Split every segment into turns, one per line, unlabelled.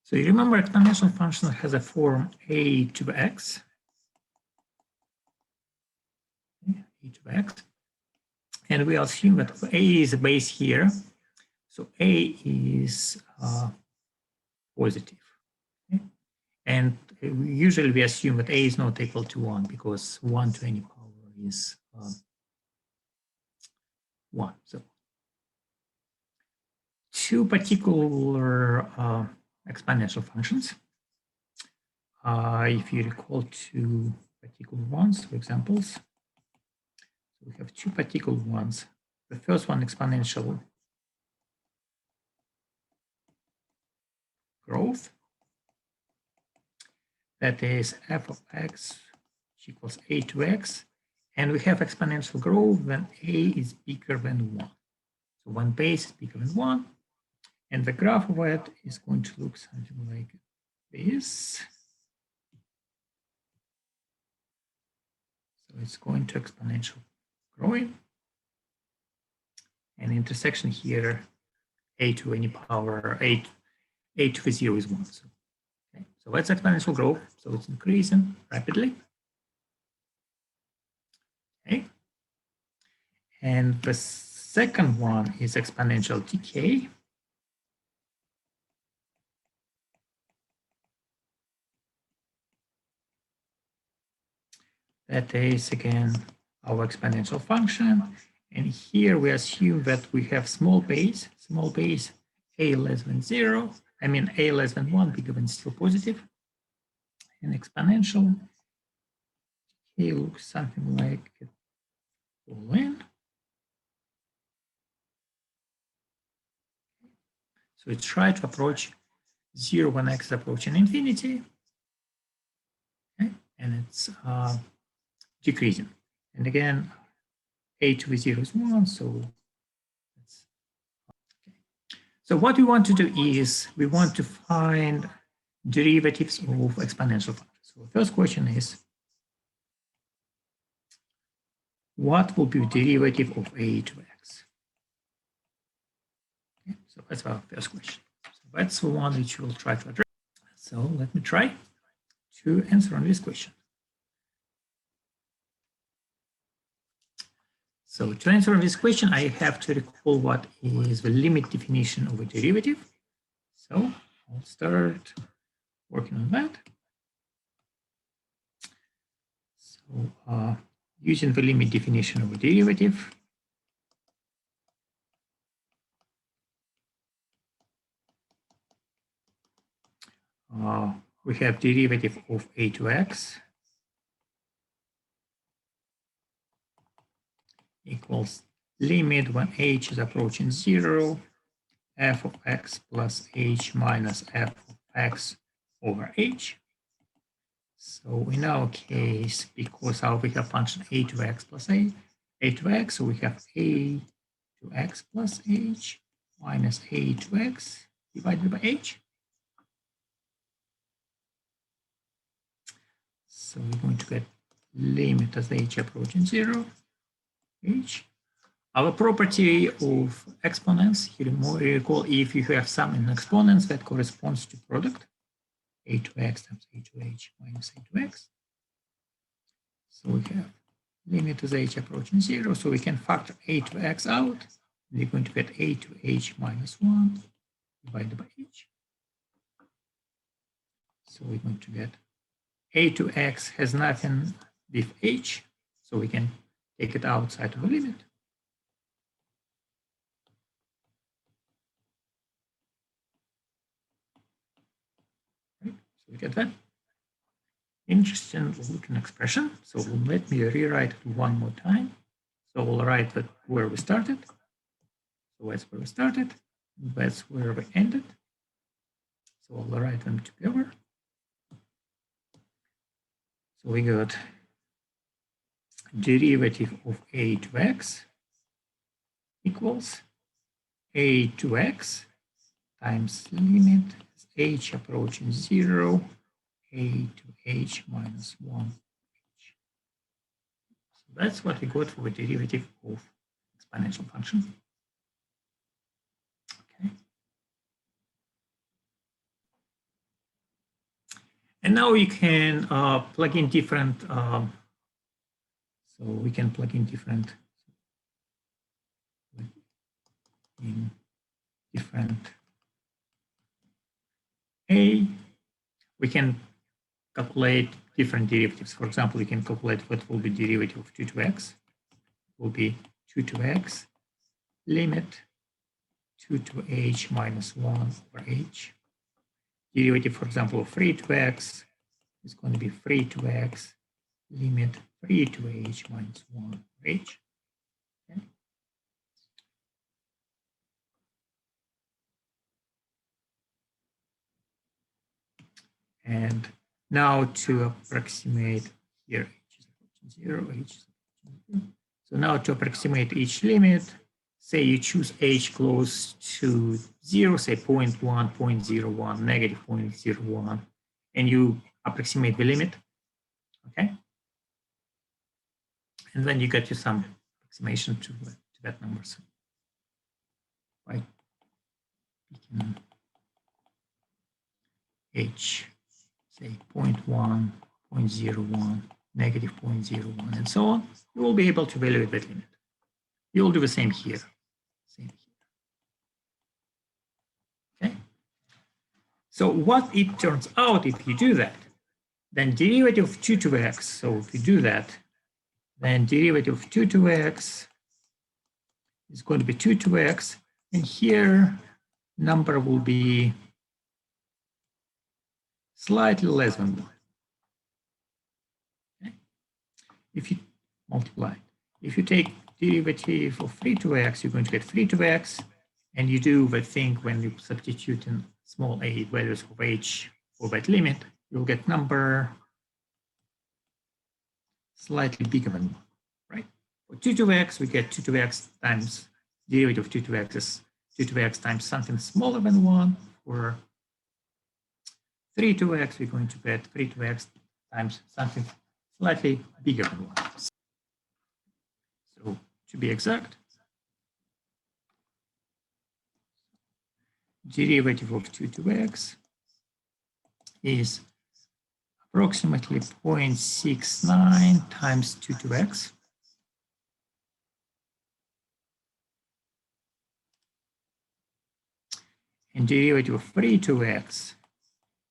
So you remember exponential function has a form a to x. A to x. And we assume that a is a base here. So a is positive. Okay? And usually we assume that a is not equal to 1 because 1 to any power is 1. So two particular exponential functions. If you recall two particular ones, for examples, we have two particular ones. The first one, exponential growth. That is f of x equals a to x. And we have exponential growth when a is bigger than 1. So when base is bigger than 1. And the graph of it is going to look something like this. So it's going to exponential growing. And intersection here, a to any power, a to the 0 is 1. So, okay. So that's exponential growth. So it's increasing rapidly. Okay. And the second one is exponential decay. That is, again, our exponential function. And here we assume that we have small base, a less than 0. I mean, a less than 1, bigger than still positive. And exponential decay looks something like all in. So it's try to approach 0 when x is approaching infinity. Okay. And it's decreasing. And again, a to the 0 is 1, so that's okay. So what we want to do is we want to find derivatives of exponential functions. So the first question is, what will be the derivative of a to x? Okay, so that's our first question. So that's the one which we'll try to address. So let me try to answer on this question. So to answer this question, I have to recall what is the limit definition of a derivative. So I'll start working on that. So using the limit definition of a derivative, we have derivative of a to x equals limit when h is approaching 0, f of x plus h minus f of x over h. So in our case, because we have function a to x plus a to x, so we have a to x plus h minus a to x divided by h. So we're going to get limit as h approaching 0, h. Our property of exponents, you recall if you have some in exponents that corresponds to product, a to x times a to h minus a to x. So we have limit as h approaching 0, so we can factor a to x out. We're going to get a to h minus 1 divided by h. So we're going to get a to x has nothing with h, so we can take it outside of the limit. Right, so we get that. Interesting looking expression. So let me rewrite it one more time. So we'll write that where we started. So that's where we started. That's where we ended. So I'll write them together. So we got derivative of a to x equals a to x times limit h approaching 0, a to h minus 1h. So that's what we got for the derivative of exponential function. Okay. And now you can plug in different, so we can plug in different A. We can calculate different derivatives. For example, we can calculate what will be derivative of 2 to x. It will be 2 to x limit 2 to h minus 1 over h. Derivative, for example, of 3 to x is going to be 3 to x limit 3 to h minus 1 over h. Okay. And now to approximate here, h is approaching 0, h is approaching 0. So now to approximate each limit, say you choose h close to 0, say 0.1, 0.01, negative 0.01, and you approximate the limit, okay? And then you get you some approximation to that number. So by picking h, say 0.1, 0.01, negative 0.01, and so on, you will be able to evaluate that limit. You will do the same here. Okay. So what it turns out, if you do that, then derivative of 2 to x, so if you do that, then derivative of 2 to x is going to be 2 to x, and here number will be slightly less than 1. Okay. If you multiply, if you take derivative of 3 to x, you're going to get 3 to x, and you do the thing when you substitute in small a values of h for that limit, you'll get number slightly bigger than 1, right? For 2 to x, we get 2 to x times derivative of 2 to x is 2 to x times something smaller than 1. For 3 to x, we're going to get 3 to x times something slightly bigger than 1. So to be exact, derivative of 2 to x is approximately 0.69 times 2 to x. And derivative of 3 to x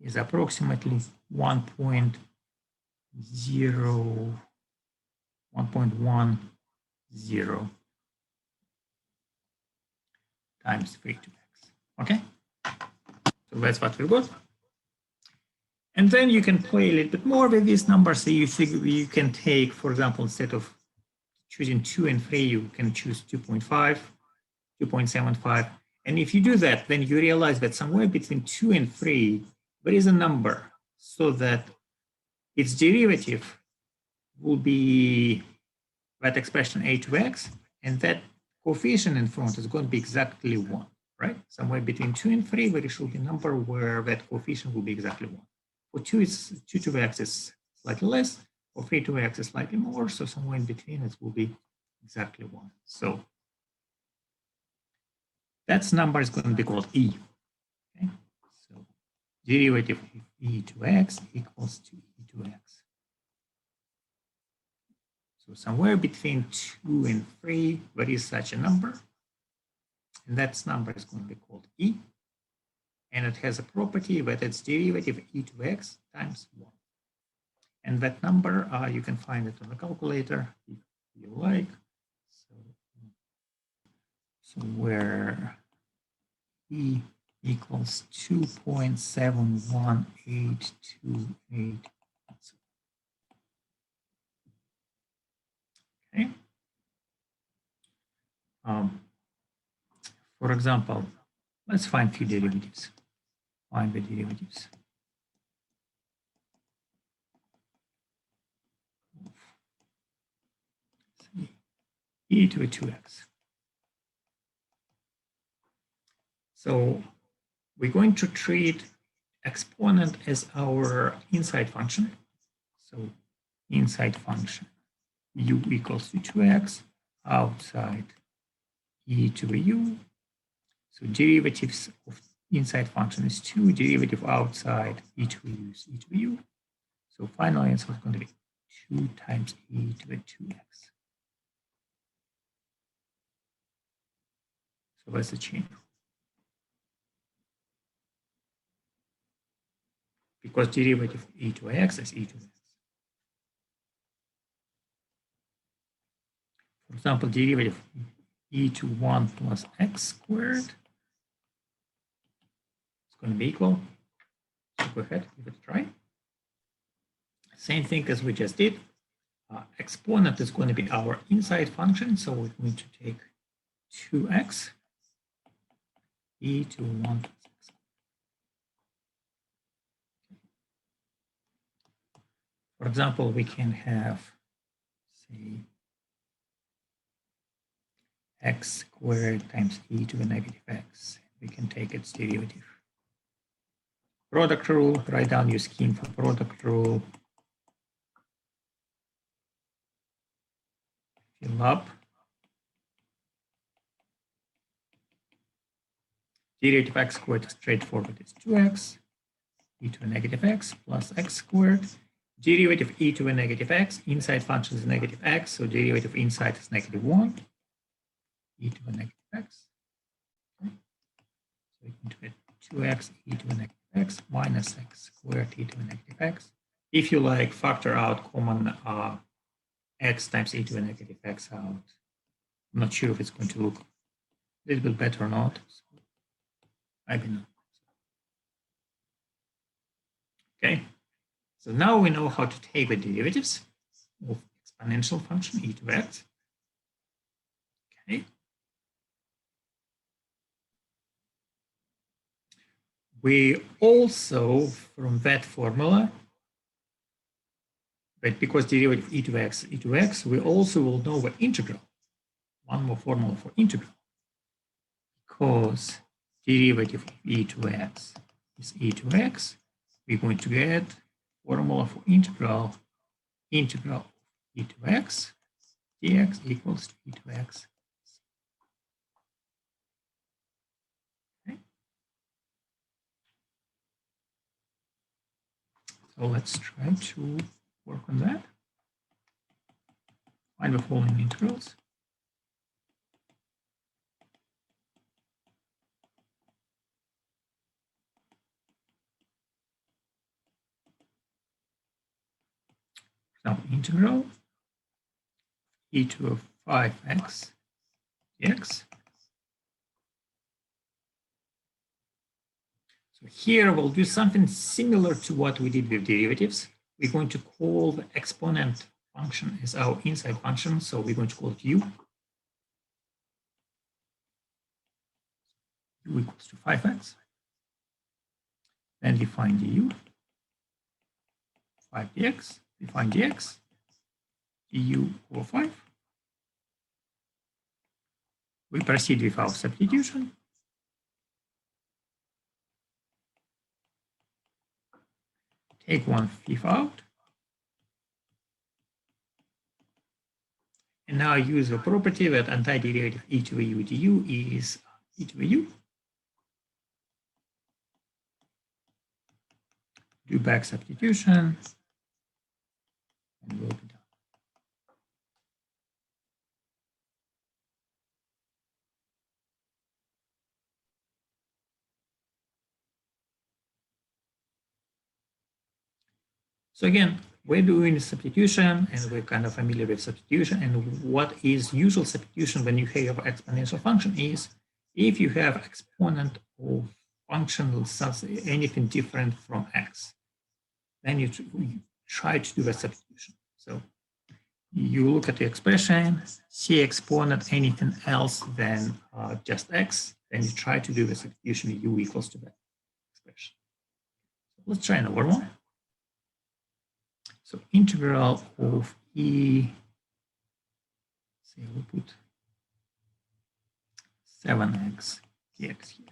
is approximately 1.10 times 3 to x. Okay, so that's what we got. And then you can play a little bit more with these numbers. So you can take, for example, instead of choosing 2 and 3, you can choose 2.5, 2.75. And if you do that, then you realize that somewhere between 2 and 3, there is a number so that its derivative will be that expression a to x, and that coefficient in front is going to be exactly 1, right? Somewhere between 2 and 3, there should be a number where that coefficient will be exactly 1. For 2 to x is slightly less, for 3 to x is slightly more, so somewhere in between it will be exactly 1. So that number is going to be called e. Okay? So derivative of e to x equals to e to x. So somewhere between 2 and 3, there is such a number, and that number is going to be called e. And it has a property that its derivative e to x times 1. And that number, you can find it on the calculator if you like. So where e equals 2.71828. Okay. For example, let's find few derivatives. Find the derivatives. E to a 2x. So we're going to treat exponent as our inside function. So inside function u equals to 2x, outside e to a u. So derivatives of inside function is 2, derivative outside e to u is e to u. So final answer is going to be 2 times e to the 2x. So that's the chain rule. Because derivative of e to x is e to x. For example, derivative of e to 1 plus x squared is going to be equal. So go ahead, give it a try. Same thing as we just did. Exponent is going to be our inside function, so we're going to take 2x e to 1 plus x. For example, we can have, say, x squared times e to the negative x. We can take its derivative. Product rule, write down your scheme for product rule. Fill up. Derivative of x squared is straightforward, it's 2x e to the negative x plus x squared. Derivative of e to the negative x, inside function is negative x, so derivative inside is negative 1 e to the negative x. Okay. So we can get 2x e to the negative x minus x squared e to the negative x. If you like, factor out common x times e to the negative x out. I'm not sure if it's going to look a little bit better or not. So maybe not. Okay. So now we know how to take the derivatives of exponential function e to x. Okay. We also, from that formula, but because derivative e to x, we also will know the integral. One more formula for integral. Because derivative of e to x is e to x, we're going to get formula for integral e to x dx equals to e to x. Okay. So let's try to work on that. Find the following integrals. Now integral e to 5x dx. So here we'll do something similar to what we did with derivatives. We're going to call the exponent function as our inside function, so we're going to call it u. U equals to 5x. Then define du, 5 dx, define dx, du over 5. We proceed with our substitution. Take 1/5 out. And now use the property that antiderivative e to the u du is e to the u. Do back substitution, and we'll be done. So again, we're doing substitution, and we're kind of familiar with substitution. And what is usual substitution when you have an exponential function is if you have exponent of function anything different from x, then you try to do a substitution. So you look at the expression, see exponent anything else than just x, then you try to do the substitution u equals to that expression. So let's try another one. So integral of e, say we'll put 7x dx here.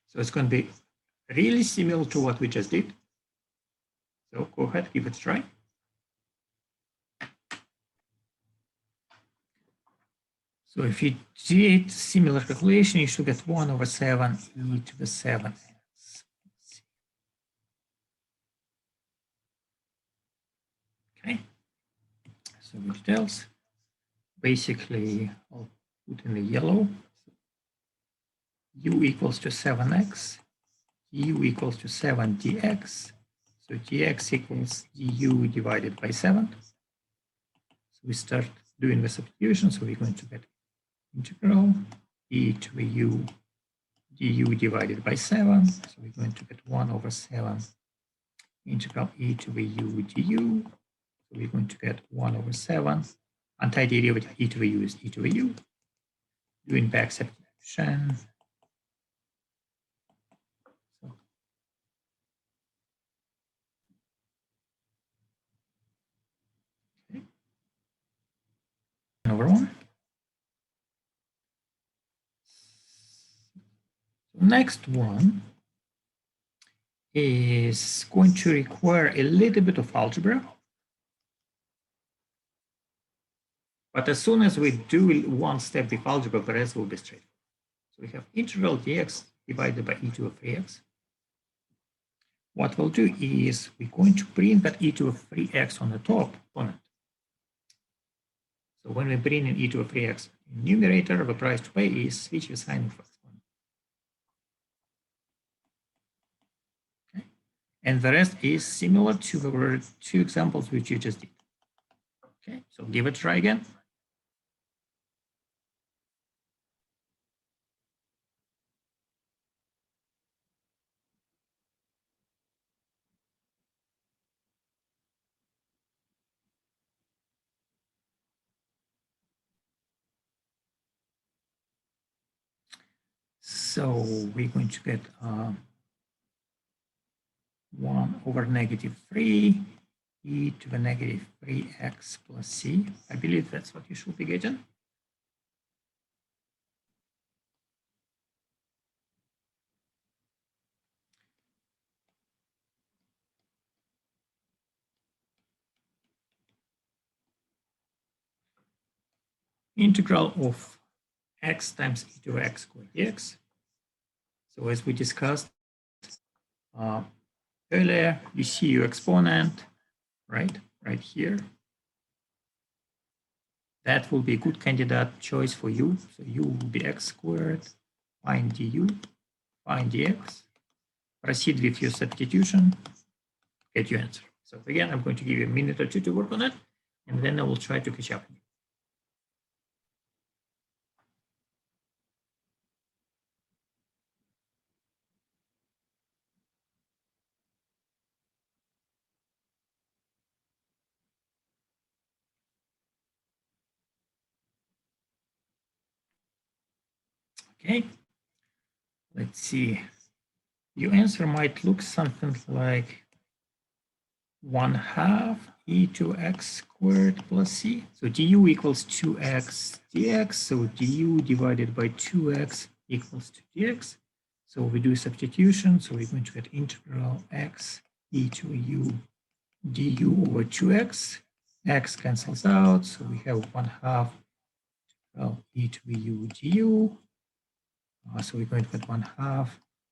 So it's going to be really similar to what we just did. So go ahead, give it a try. So if you did similar calculation, you should get 1 over 7 e to the 7x. Okay, so the details. Basically, I'll put in the yellow. U equals to 7x, u equals to 7 dx. So dx equals du divided by 7. So we start doing the substitution. So we're going to get integral e to the u du divided by 7. So we're going to get 1 over 7 integral e to the u du. So we're going to get 1 over 7. Antiderivative e to the u is e to the u. Doing back substitution. So, okay. Over 1. Next one is going to require a little bit of algebra. But as soon as we do one step with algebra, the rest will be straightforward. So we have integral dx divided by e to the 3x. What we'll do is we're going to bring that e to the 3x on the top component. So when we bring in e to the 3x in numerator, the price to pay is switch the sign of exponent. Okay. And the rest is similar to the two examples which you just did. Okay, so give it a try again. So we're going to get 1 over negative 3 e to the negative 3x plus c. I believe that's what you should be getting. Integral of x times e to the x squared dx. So as we discussed earlier, you see your exponent, right here. That will be a good candidate choice for you. So u will be x squared, find du, find dx. Proceed with your substitution, get your answer. So again, I'm going to give you a minute or two to work on it, and then I will try to catch up. Okay, let's see. Your answer might look something like 1/2 e to x squared plus c. So du equals 2x dx. So du divided by 2x equals to dx. So we do substitution. So we're going to get integral x e to a u du over 2x. X cancels out. So we have 1/2 e to the u du. So we're going to get 1/2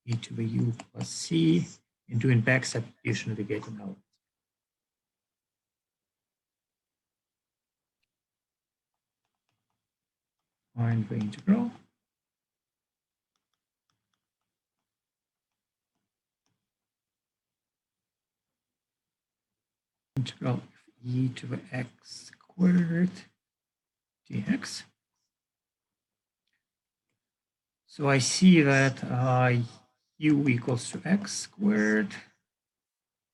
e to the u plus c. And doing back substitution, we get an out. Find the integral. Integral of e to the x squared dx. So I see that u equals to x squared.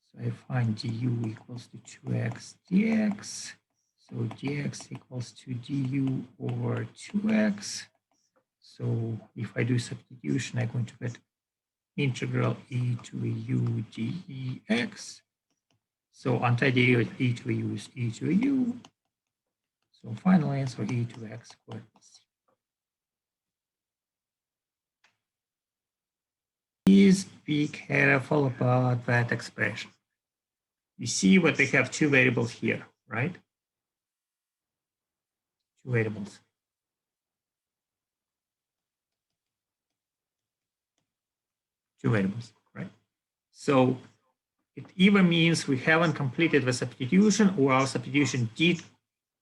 So I find du equals to 2x dx. So dx equals to du over 2x. So if I do substitution, I'm going to get integral e to the u dx. So antiderivative e to the u is e to the u. So final answer e to the x squared plus c. Please be careful about that expression. You see what we have two variables here, right? Two variables. two variables, right? So it either means we haven't completed the substitution or our substitution did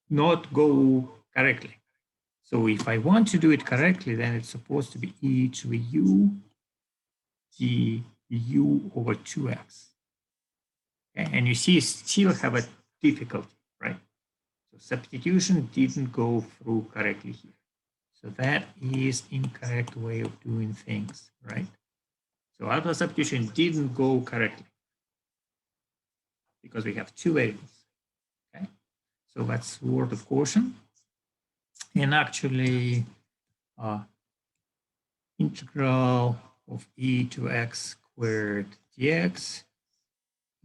not go correctly. So if I want to do it correctly, then it's supposed to be e to the u du over 2x. Okay? And you see, still have a difficulty, right? So substitution didn't go through correctly here. So that is incorrect way of doing things, right? So auto substitution didn't go correctly because we have two variables. Okay, so that's word of caution. And actually, integral of e to x squared dx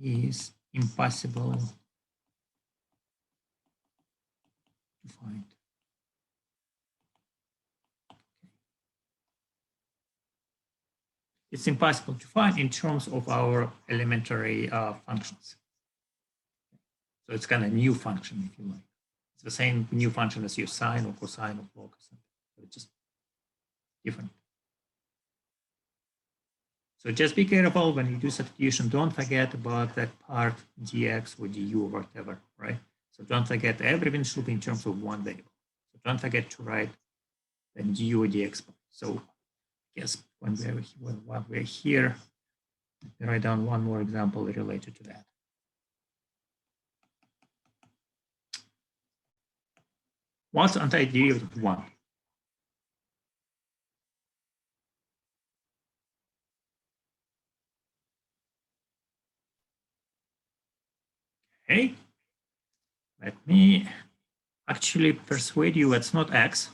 is impossible to find. It's impossible to find in terms of our elementary functions. So it's kind of a new function, if you like. It's the same new function as your sine or cosine or log or something, but it's just different. So just be careful when you do substitution. Don't forget about that part dx or du or whatever, right? So don't forget everything should be in terms of one variable. So don't forget to write the du or dx part. So I guess when we're here, let me write down one more example related to that. What's antiderivative of 1? Okay, let me actually persuade you it's not x.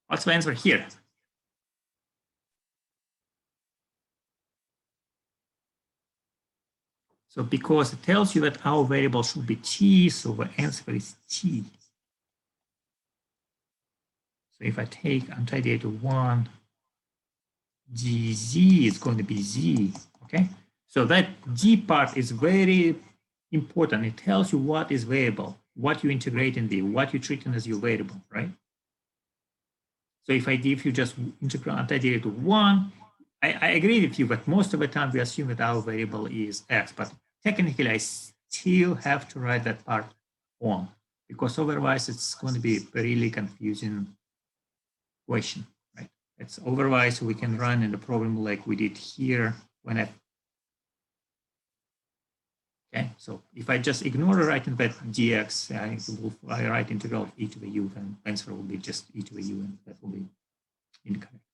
What's the answer here? So because it tells you that our variable should be t, so the answer is t. So if I take antiderivative 1 dz, it's going to be z, okay? So that d part is very important. It tells you what is variable, what you integrate in the, what you treat as your variable, right? So if I give you just integral antiderivative 1, I agree with you, but most of the time we assume that our variable is x, but technically I still have to write that part on, because otherwise it's going to be a really confusing question, right? It's otherwise we can run in the problem like we did here when okay, so if I just ignore writing that dx, I write integral of e to the u, then answer will be just e to the u, and that will be incorrect.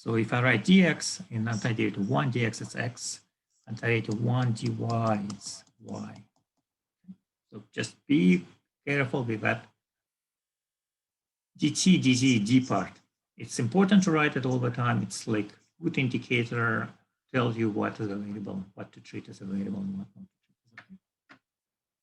So if I write dx in antiderivative 1, dx is x, antiderivative 1 dy is y. So just be careful with that dt, dz, d part. It's important to write it all the time. It's like good indicator, tells you what is available, what to treat as available and what not.